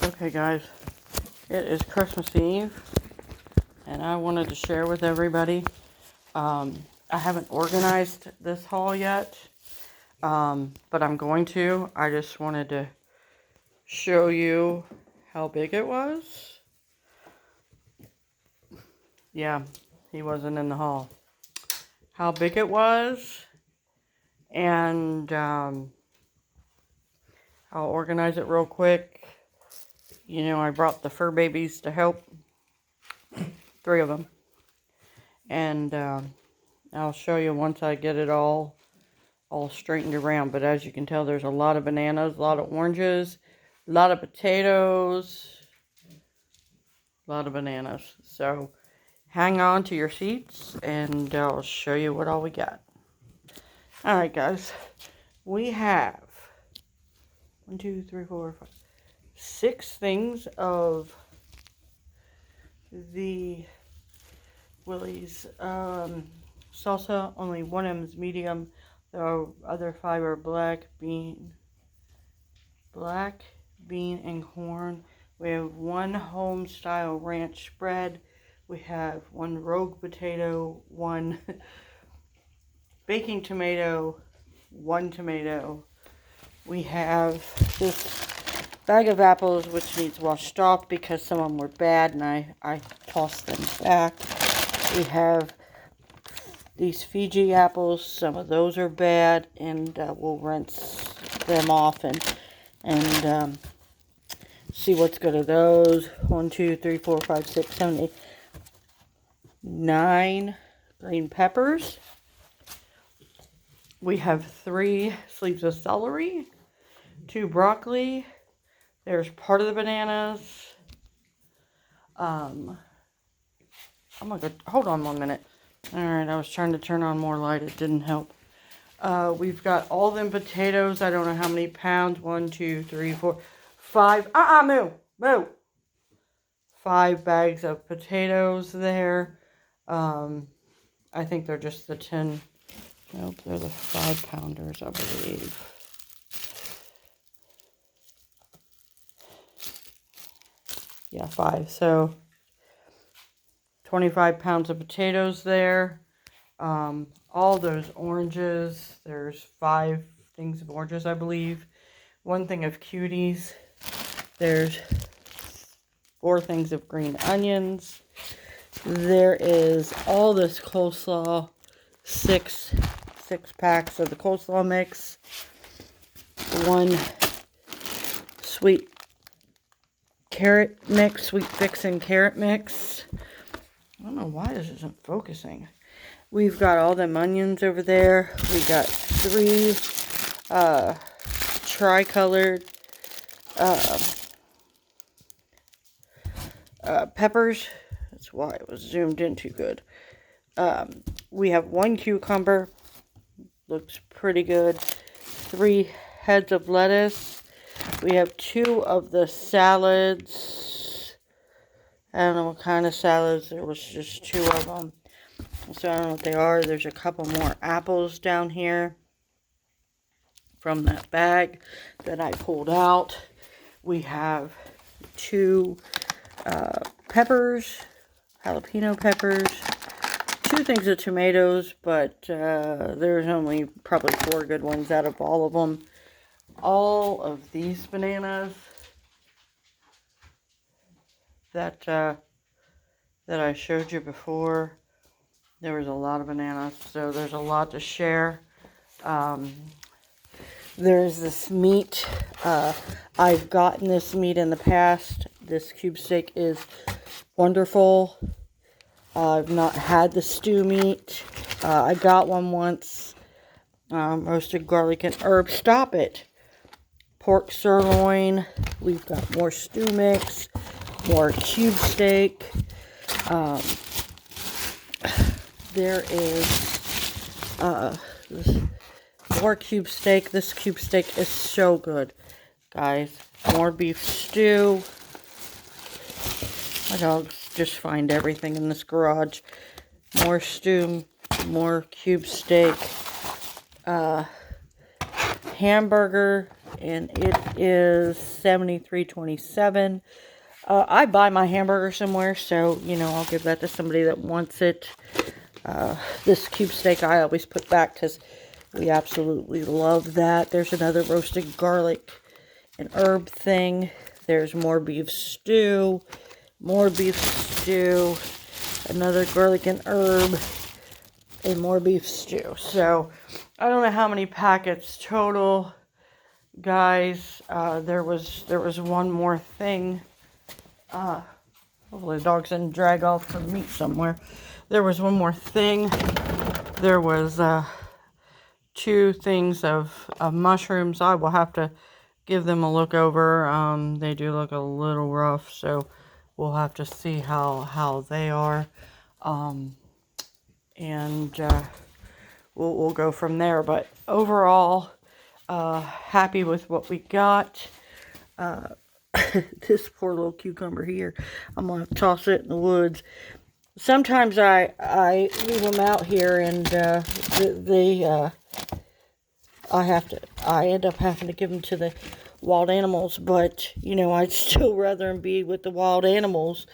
Okay guys, it is Christmas Eve and I wanted to share with everybody. I haven't organized this haul yet, but I'm going to. I just wanted to show you how big it was. Yeah, he wasn't in the haul. How big it was, and I'll organize it real quick. You know, I brought the fur babies to help, 3 of them, and I'll show you once I get it all straightened around. But as you can tell, there's a lot of bananas, a lot of oranges, a lot of potatoes, a lot of bananas. So hang on to your seats and I'll show you what all we got. Alright guys, we have 1, 2, 3, 4, 5, 6 things of the Willie's salsa. Only one of them is medium. The other 5 are black bean and corn. We have 1 home style ranch spread. We have 1 rogue potato, 1 baking tomato, 1 tomato. We have this bag of apples which needs washed off because some of them were bad and I tossed them back. We have these Fiji apples. Some of those are bad, and we'll rinse them off and see what's good of those. 1, 2, 3, 4, 5, 6, 7, 8, 9 green peppers. We have 3 sleeves of celery, 2 broccoli. There's part of the bananas. Oh my god, hold on 1 minute. Alright, I was trying to turn on more light. It didn't help. We've got all them potatoes. I don't know how many pounds. 1, 2, 3, 4, 5. Moo. 5 bags of potatoes there. I think they're just the 10. Nope, they're the 5-pounders, I believe. Yeah, 5. So 25 pounds of potatoes there. All those oranges. There's 5 things of oranges, I believe. 1 thing of cuties. There's 4 things of green onions. There is all this coleslaw. 6 packs of the coleslaw mix. 1 sweet carrot mix, sweet fixin' carrot mix. I don't know why this isn't focusing. We've got all them onions over there. We got 3 tri-colored peppers. That's why it was zoomed in too good. We have 1 cucumber. Looks pretty good. 3 heads of lettuce. We have 2 of the salads. I don't know what kind of salads. There was just 2 of them. So I don't know what they are. There's a couple more apples down here from that bag that I pulled out. We have 2 peppers, jalapeno peppers, 2 things of tomatoes, but there's only probably 4 good ones out of all of them. All of these bananas that I showed you before, there was a lot of bananas, so there's a lot to share. There's this meat. I've gotten this meat in the past. This cube steak is wonderful. I've not had the stew meat. I got one once. Roasted garlic and herbs. Stop it. Pork sirloin. We've got more stew mix. More cube steak. There is more cube steak. This cube steak is so good, guys. More beef stew. My dogs just find everything in this garage. More stew, more cube steak. Hamburger. and it is $73.27. I buy my hamburger somewhere, so, you know, I'll give that to somebody that wants it. This cube steak I always put back because we absolutely love that. There's another roasted garlic and herb thing. There's more beef stew. More beef stew. Another garlic and herb. And more beef stew. So, I don't know how many packets total, guys. There was one more thing. Hopefully the dogs didn't drag off some meat somewhere. There was one more thing. There was 2 things of mushrooms. I will have to give them a look over. They do look a little rough, so we'll have to see how they are. And we'll go from there. But overall, happy with what we got. This poor little cucumber here, I'm going to toss it in the woods. Sometimes I leave them out here, and I end up having to give them to the wild animals. But, you know, I'd still rather them be with the wild animals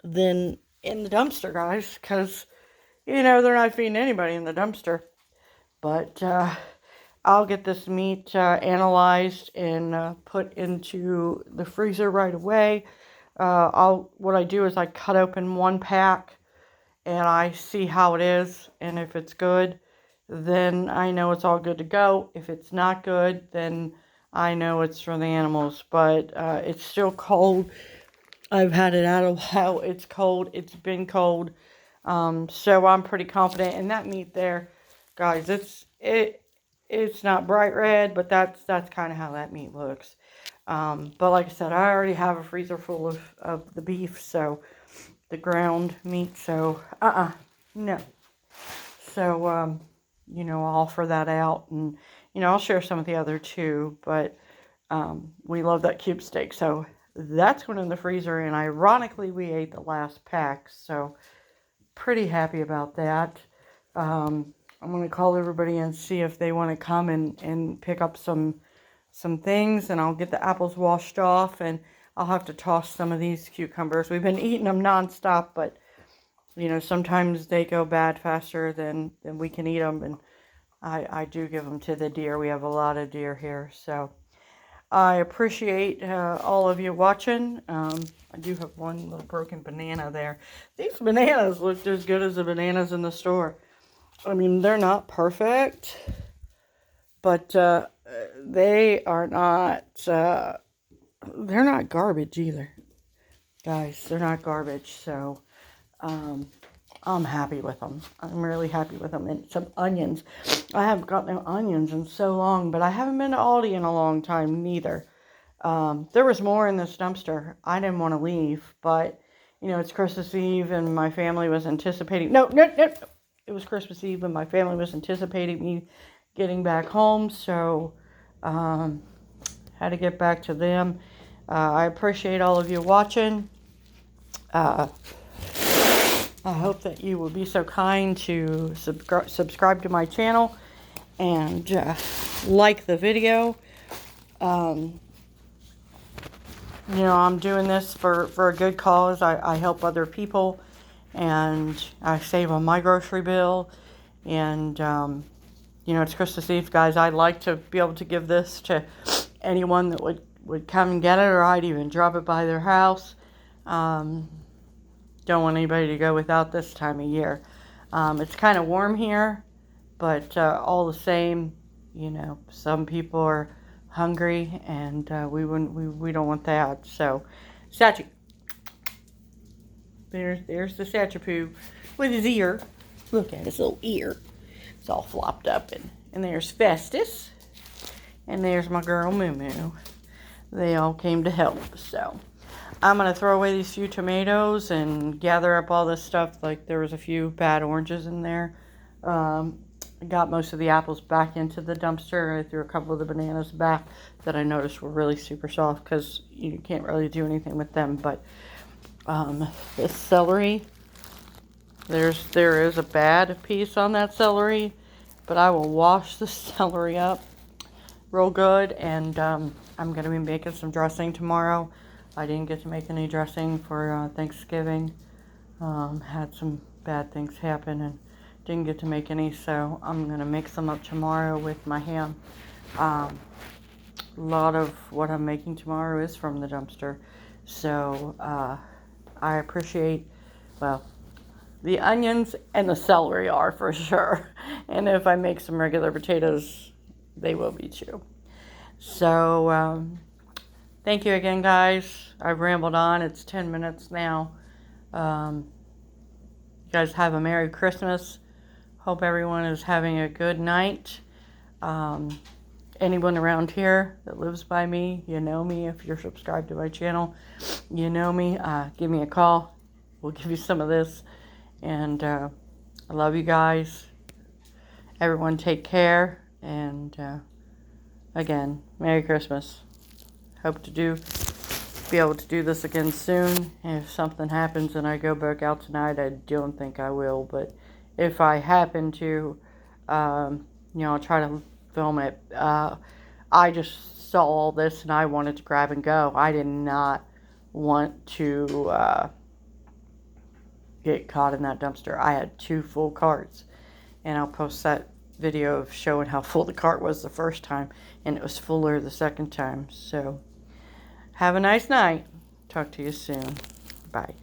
than in the dumpster, guys, because, you know, they're not feeding anybody in the dumpster. But I'll get this meat analyzed and put into the freezer right away. What I do is I cut open one pack and I see how it is, and if it's good, then I know it's all good to go. If it's not good, then I know it's for the animals. But it's still cold. I've had it out a while. It's cold. It's been cold. So I'm pretty confident. And that meat there, guys, it's not bright red, but that's kind of how that meat looks. But like I said, I already have a freezer full of the beef, so the ground meat, so no. So you know, I'll offer that out, and you know, I'll share some of the other too. But we love that cube steak, so that's going in the freezer. And ironically, we ate the last pack, so pretty happy about that. I'm going to call everybody and see if they want to come and pick up some things, and I'll get the apples washed off, and I'll have to toss some of these cucumbers. We've been eating them nonstop, but, you know, sometimes they go bad faster than we can eat them, and I do give them to the deer. We have a lot of deer here, so I appreciate all of you watching. I do have one little broken banana there. These bananas looked as good as the bananas in the store. I mean, they're not perfect, but they are not, they're not garbage either. Guys, they're not garbage, so I'm happy with them. I'm really happy with them. And some onions. I haven't got no onions in so long, but I haven't been to Aldi in a long time neither. There was more in this dumpster. I didn't want to leave, but, you know, it's Christmas Eve, and my family was anticipating, no. It was Christmas Eve, and my family was anticipating me getting back home, so had to get back to them. I appreciate all of you watching. I hope that you will be so kind to subscribe to my channel and like the video. You know, I'm doing this for a good cause. I help other people, and I save on my grocery bill. And you know, it's Christmas Eve, guys. I'd like to be able to give this to anyone that would come and get it, or I'd even drop it by their house. Don't want anybody to go without this time of year. It's kind of warm here, but all the same, you know, some people are hungry, and we don't want that. So, statue. There's the statue with his ear. Look at his little ear. It's all flopped up, and there's Festus, and there's my girl Moo Moo. They all came to help. So I'm gonna throw away these few tomatoes and gather up all this stuff. Like, there was a few bad oranges in there. I got most of the apples back into the dumpster. I threw a couple of the bananas back that I noticed were really super soft, because you can't really do anything with them. But this celery, there is a bad piece on that celery, but I will wash the celery up real good, and I'm going to be making some dressing tomorrow. I didn't get to make any dressing for Thanksgiving. Had some bad things happen and didn't get to make any, so I'm going to make some up tomorrow with my ham. A lot of what I'm making tomorrow is from the dumpster, so I appreciate, well, the onions and the celery are for sure, and if I make some regular potatoes, they will be too. So thank you again, guys. I've rambled on. It's 10 minutes now. You guys have a Merry Christmas. Hope everyone is having a good night. Anyone around here that lives by me, you know me. If you're subscribed to my channel, you know me. Give me a call. We'll give you some of this. And I love you guys. Everyone take care. And again, Merry Christmas. Hope to be able to do this again soon. If something happens and I go back out tonight, I don't think I will. But if I happen to, I'll try to film it. I just saw all this and I wanted to grab and go. I did not want to get caught in that dumpster. I had 2 full carts, and I'll post that video of showing how full the cart was the first time, and it was fuller the second time. So have a nice night. Talk to you soon. Bye.